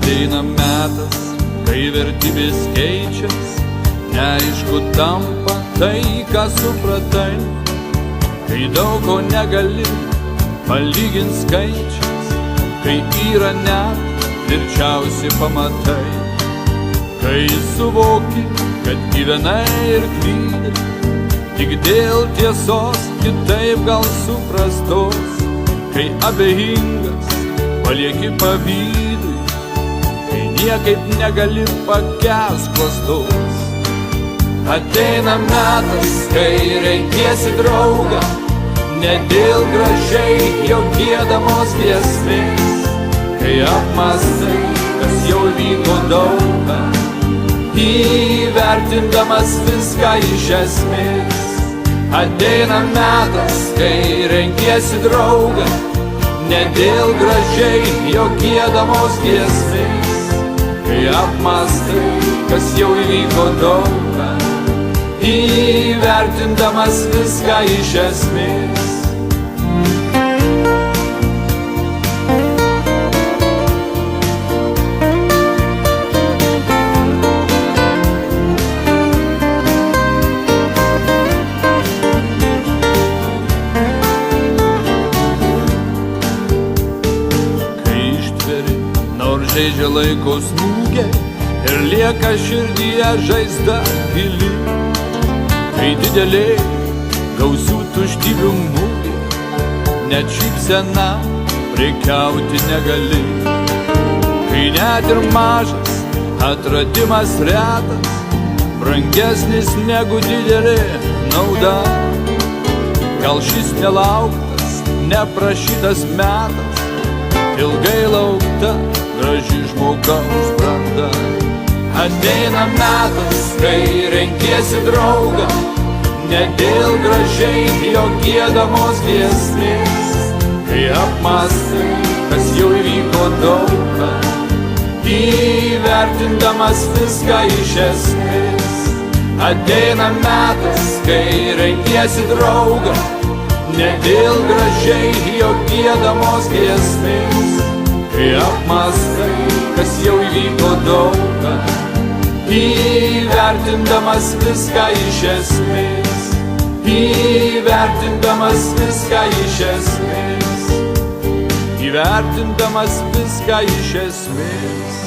Ateina metas, kai vertybės keičias, neaišku tampa tai, ką supratai, kai daug ko negali palygint skaičiais, kai yra net tvirčiausi pamatai, kai suvoki, kad gyvenai ir klydai, tik dėl tiesos kitaip gal suprastos, kai abejingas palieki pavydui, kai niekaip negali pakęst klastos. Ateina metas, kai renkiesi draugą, ne dėl gražiai jo giedamos giesmės, kai apmąstai, kas jau vyko daugą, įvertindamas viską iš esmės. Ateina metas, kai renkiesi draugą, ne dėl gražiai jo giedamos giesmės, kai apmąstai, kas jau įvyko daugą, įvertindamas viską iš esmės. Nors žaidžia laiko smūgiai ir lieka širdyje žaizda gili, kai dideliai gausių tuštybių mūgiai, net šypsena prekiauti negali, kai net ir mažas atradimas retas, brangesnis negu didelė nauda. Gal šis nelauktas, neprašytas metas, ilgai laukta graži žmogaus branda. Ateina metas, kai renkiesi draugą, ne dėl gražiai jo giedamos giesmės, kai apmąstai, kas jau įvyko daugą, įvertindamas viską iš esmės. Ateina metas, kai renkiesi draugą, ne dėl gražiai jo giedamos giesmės, kai apmąstai, kas jau įvyko daugą, įvertindamas viską iš esmės, įvertindamas viską iš esmės, įvertindamas viską iš esmės.